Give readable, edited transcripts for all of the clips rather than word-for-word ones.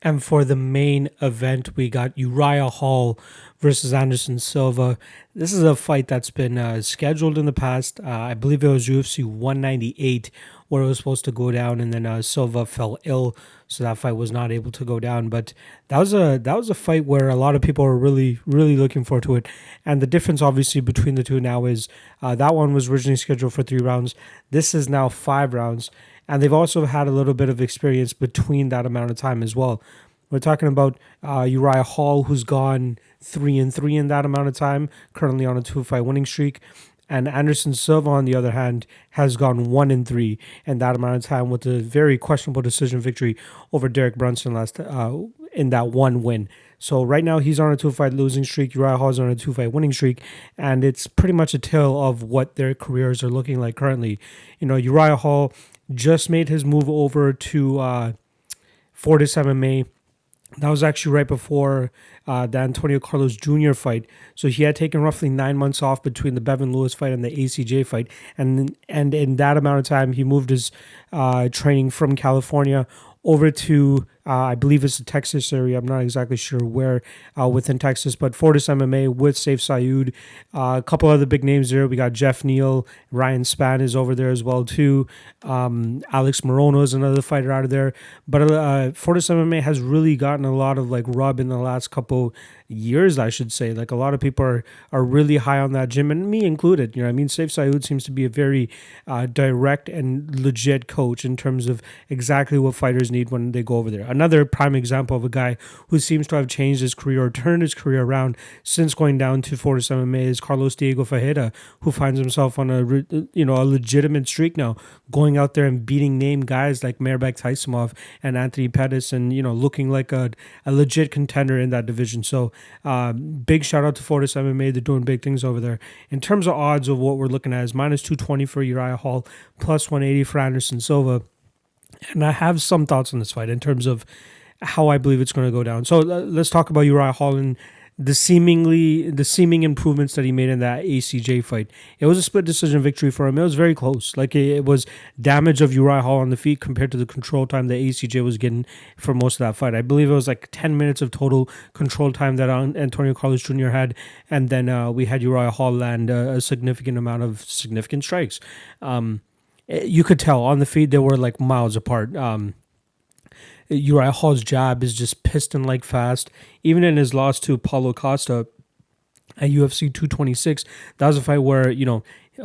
And for the main event, we got Uriah Hall versus Anderson Silva. This is a fight that's been scheduled in the past. I believe it was UFC 198 where it was supposed to go down, and then Silva fell ill, so that fight was not able to go down. But that was a fight where a lot of people are really looking forward to it. And the difference, obviously, between the two now is that one was originally scheduled for 3 rounds. This is now 5 rounds, and they've also had a little bit of experience between that amount of time as well. We're talking about Uriah Hall, who's gone 3-3 in that amount of time, currently on a 2-fight winning streak. And Anderson Silva, on the other hand, has gone 1-3 in that amount of time with a very questionable decision victory over Derek Brunson last in that one win. So right now he's on a 2-fight losing streak. Uriah Hall's on a 2-fight winning streak, and it's pretty much a tale of what their careers are looking like currently. Uriah Hall just made his move over to Fortis MMA. That was actually right before the Antonio Carlos Jr. fight. So he had taken roughly 9 months off between the Bevan Lewis fight and the ACJ fight. And in that amount of time, he moved his training from California over to, I believe it's the Texas area. I'm not exactly sure where within Texas, but Fortis MMA with Saif Sayoud. A couple other big names there. We got Jeff Neal, Ryan Spann is over there as well too. Alex Morono is another fighter out of there. But Fortis MMA has really gotten a lot of rub in the last couple years, I should say. Like a lot of people are really high on that gym, and me included. Saif Sayoud seems to be a very direct and legit coach in terms of exactly what fighters need when they go over there. Another prime example of a guy who seems to have changed his career or turned his career around since going down to Fortis MMA is Carlos Diego Fajeda, who finds himself on a legitimate streak now, going out there and beating name guys like Mairbek Taisumov and Anthony Pettis, and looking like a legit contender in that division. So big shout out to Fortis MMA. They're doing big things over there. In terms of odds of what we're looking at is minus 220 for Uriah Hall, plus 180 for Anderson Silva. And I have some thoughts on this fight in terms of how I believe it's going to go down. So let's talk about Uriah Hall and the seeming improvements that he made in that ACJ fight. It was a split decision victory for him. It was very close. It was damage of Uriah Hall on the feet compared to the control time that ACJ was getting for most of that fight. I believe it was 10 minutes of total control time that Antonio Carlos Jr. had, and then we had Uriah Hall land a significant amount of significant strikes. You could tell on the feet they were miles apart. Uriah Hall's jab is just piston-like fast. Even in his loss to Paulo Costa at UFC 226, that was a fight where,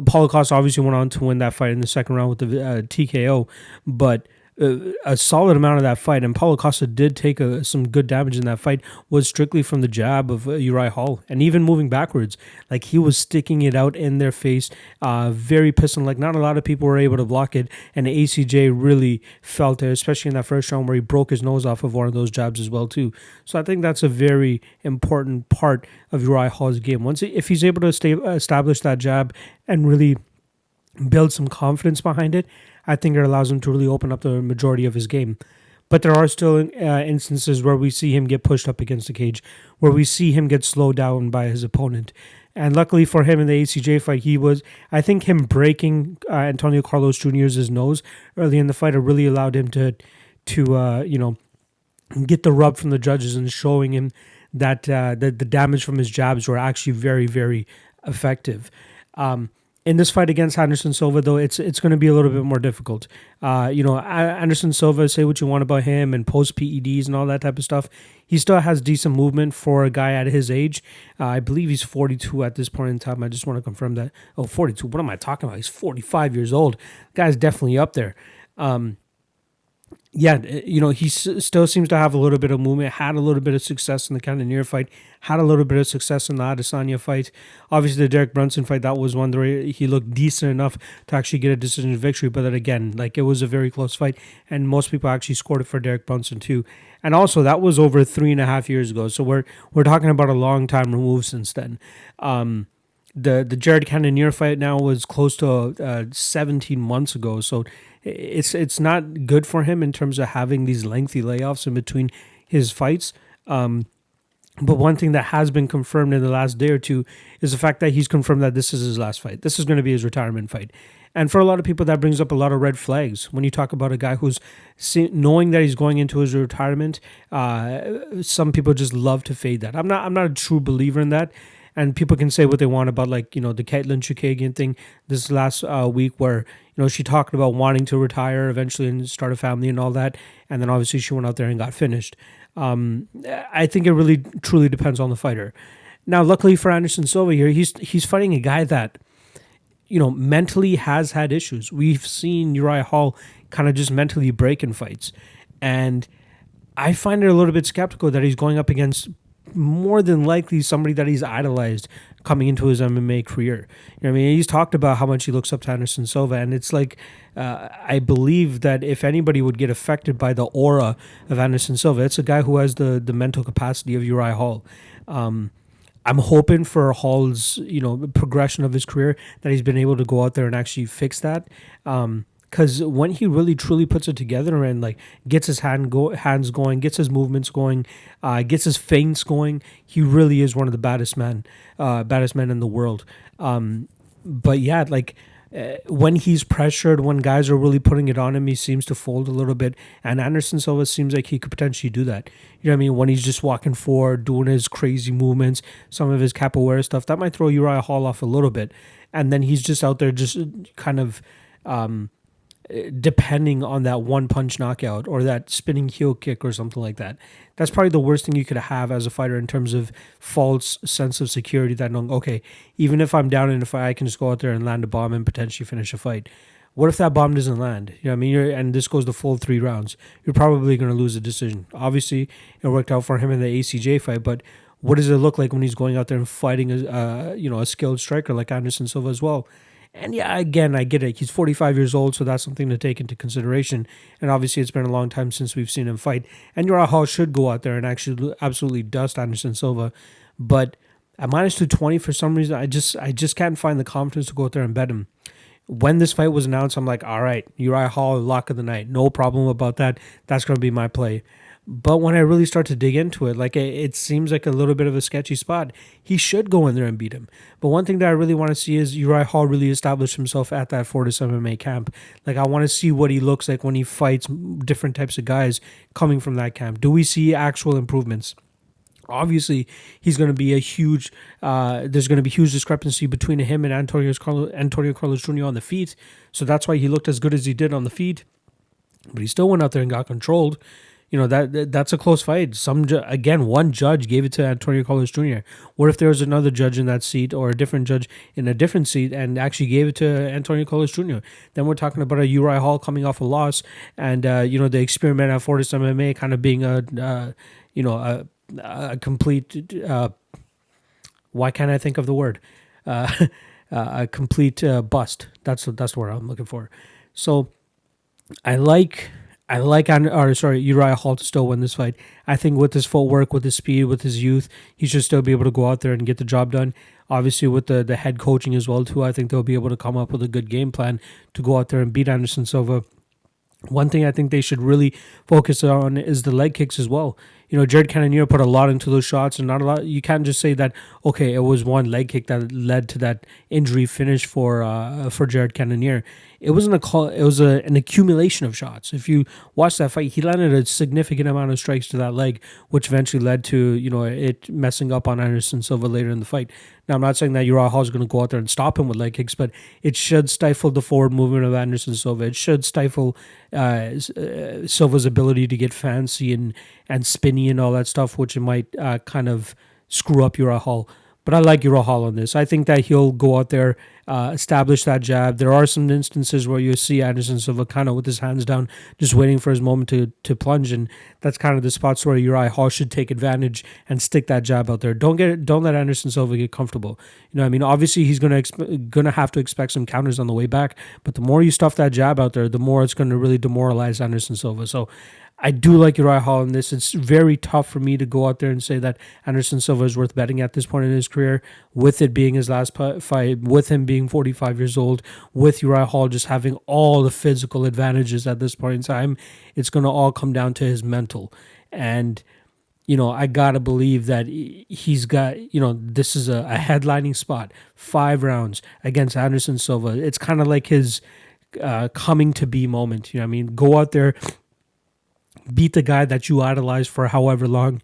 Paulo Costa obviously went on to win that fight in the second round with the TKO, but a solid amount of that fight, and Paulo Costa did take some good damage in that fight, was strictly from the jab of Uriah Hall. And even moving backwards, he was sticking it out in their face, very piston. Not a lot of people were able to block it, and ACJ really felt it, especially in that first round where he broke his nose off of one of those jabs as well too. So I think that's a very important part of Uriah Hall's game. If he's able to establish that jab and really build some confidence behind it, I think it allows him to really open up the majority of his game. But there are still instances where we see him get pushed up against the cage, where we see him get slowed down by his opponent. And luckily for him in the ACJ fight, I think him breaking Antonio Carlos Jr.'s nose early in the fight, it really allowed him to get the rub from the judges and showing him that the damage from his jabs were actually very, very effective. In this fight against Anderson Silva, though, it's going to be a little bit more difficult. Anderson Silva, say what you want about him and post PEDs and all that type of stuff, he still has decent movement for a guy at his age. I believe he's 42 at this point in time. I just want to confirm that. Oh, 42. What am I talking about? He's 45 years old. Guy's definitely up there. He still seems to have a little bit of movement, had a little bit of success in the Cannonier fight, had a little bit of success in the Adesanya fight. Obviously, the Derek Brunson fight, that was one where he looked decent enough to actually get a decision victory, but then again, it was a very close fight, and most people actually scored it for Derek Brunson too. And also, that was over 3.5 years ago, so we're talking about a long time removed since then. The Jared Cannonier fight now was close to 17 months ago, so it's not good for him in terms of having these lengthy layoffs in between his fights. But one thing that has been confirmed in the last day or two is the fact that he's confirmed that this is his last fight. This is going to be his retirement fight. And for a lot of people, that brings up a lot of red flags. When you talk about a guy who's knowing that he's going into his retirement, some people just love to fade that. I'm not a true believer in that. And people can say what they want about, like, the Caitlin Chukagian thing this last week, where she talked about wanting to retire eventually and start a family and all that, and then obviously she went out there and got finished. I think it really truly depends on the fighter. Now, luckily for Anderson Silva here, he's fighting a guy that mentally has had issues. We've seen Uriah Hall kind of just mentally break in fights. And I find it a little bit skeptical that he's going up against more than likely somebody that he's idolized coming into his MMA career. I mean, he's talked about how much he looks up to Anderson Silva, and it's like, I believe that if anybody would get affected by the aura of Anderson Silva, it's a guy who has the mental capacity of Uriah Hall. I'm hoping for Hall's, progression of his career, that he's been able to go out there and actually fix that. Because when he really truly puts it together and like gets his hands going, gets his movements going, gets his feints going, he really is one of the baddest men in the world. But yeah, like, when he's pressured, when guys are really putting it on him, he seems to fold a little bit. And Anderson Silva seems like he could potentially do that. You know what I mean? When he's just walking forward, doing his crazy movements, some of his capoeira stuff, that might throw Uriah Hall off a little bit. And then he's just out there just kind of depending on that one punch knockout or that spinning heel kick or something like that. That's probably the worst thing you could have as a fighter in terms of false sense of security, that knowing, okay, even if I'm down in a fight, I can just go out there and land a bomb and potentially finish a fight. What if that bomb doesn't land? You know what I mean? And this goes the full 3 rounds. You're probably going to lose a decision. Obviously, it worked out for him in the ACJ fight, but what does it look like when he's going out there and fighting a skilled striker like Anderson Silva as well? And yeah, again, I get it. He's 45 years old, so that's something to take into consideration. And obviously, it's been a long time since we've seen him fight. And Uriah Hall should go out there and actually absolutely dust Anderson Silva. But at minus 220, for some reason, I just can't find the confidence to go out there and bet him. When this fight was announced, I'm like, all right, Uriah Hall, lock of the night. No problem about that. That's going to be my play. But when I really start to dig into it, like, it seems like a little bit of a sketchy spot. He should go in there and beat him. But one thing that I really want to see is Uriah Hall really establish himself at that Fortis MMA camp. Like, I want to see what he looks like when he fights different types of guys coming from that camp. Do we see actual improvements? Obviously, he's going to be there's going to be huge discrepancy between him and Antonio Carlos Jr. on the feet. So that's why he looked as good as he did on the feet. But he still went out there and got controlled. That's a close fight. One judge gave it to Antonio Carlos Jr. What if there was another judge in that seat or a different judge in a different seat and actually gave it to Antonio Carlos Jr.? Then we're talking about a Uriah Hall coming off a loss, and the experiment at Fortis MMA kind of being a complete. Why can't I think of the word? A complete bust. That's the word I'm looking for. So I like Uriah Hall to still win this fight. I think with his footwork, with his speed, with his youth, he should still be able to go out there and get the job done. Obviously, with the head coaching as well, too, I think they'll be able to come up with a good game plan to go out there and beat Anderson Silva. One thing I think they should really focus on is the leg kicks as well. Jared Cannonier put a lot into those shots, and not a lot. You can't just say that, okay, it was one leg kick that led to that injury finish for Jared Cannonier. It wasn't it was an accumulation of shots. If you watch that fight, he landed a significant amount of strikes to that leg, which eventually led to it messing up on Anderson Silva later in the fight. Now, I'm not saying that Uriah Hall is going to go out there and stop him with leg kicks, but it should stifle the forward movement of Anderson Silva. It should stifle Silva's ability to get fancy and spinny and all that stuff, which it might kind of screw up Uriah Hall. But I like Uriah Hall on this. I think that he'll go out there, establish that jab. There are some instances where you see Anderson Silva kind of with his hands down, just waiting for his moment to plunge, and that's kind of the spots where Uriah Hall should take advantage and stick that jab out there. Don't let Anderson Silva get comfortable. I mean, obviously he's gonna have to expect some counters on the way back, but the more you stuff that jab out there, the more it's going to really demoralize Anderson Silva. So I do like Uriah Hall in this. It's very tough for me to go out there and say that Anderson Silva is worth betting at this point in his career, with it being his last fight, with him being 45 years old, with Uriah Hall just having all the physical advantages at this point in time. It's going to all come down to his mental. And I gotta believe that he's got, this is a headlining spot, 5 rounds against Anderson Silva. It's kind of like his coming to be moment. I mean, go out there, beat the guy that you idolized for however long,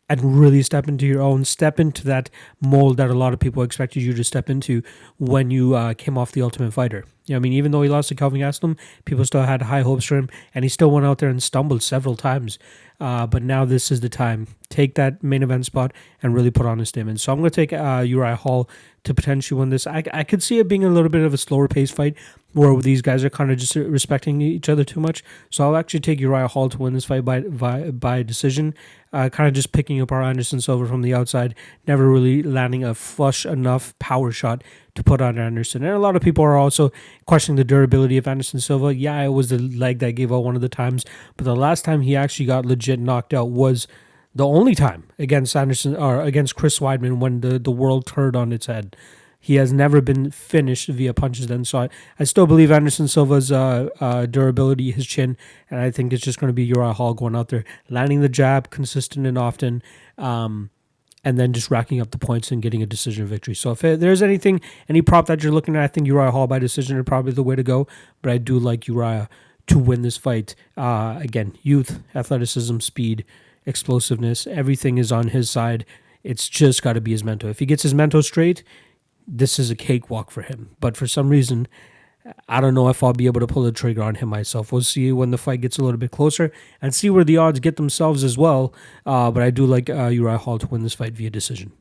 and really step into your own, step into that mold that a lot of people expected you to step into when you came off the Ultimate Fighter. I mean, even though he lost to Kelvin Gastelum, people still had high hopes for him, and he still went out there and stumbled several times. But now this is the time. Take that main event spot and really put on a statement. So I'm going to take Uriah Hall to potentially win this. I could see it being a little bit of a slower pace fight where these guys are kind of just respecting each other too much. So I'll actually take Uriah Hall to win this fight by decision. Kind of just picking apart Anderson Silva from the outside, never really landing a flush enough power shot to put on Anderson. And a lot of people are also questioning the durability of Anderson Silva. Yeah, it was the leg that gave out one of the times, but the last time he actually got legit knocked out was the only time against Anderson or against Chris Weidman when the world turned on its head. He has never been finished via punches then. So I still believe Anderson Silva's durability, his chin, and I think it's just going to be Uriah Hall going out there, landing the jab consistent and often, and then just racking up the points and getting a decision victory. So if there's any prop that you're looking at, I think Uriah Hall by decision is probably the way to go. But I do like Uriah to win this fight. Again, youth, athleticism, speed, explosiveness, everything is on his side. It's just got to be his mental. If he gets his mental straight, this is a cakewalk for him. But for some reason, I don't know if I'll be able to pull the trigger on him myself. We'll see when the fight gets a little bit closer and see where the odds get themselves as well. But I do like Uriah Hall to win this fight via decision.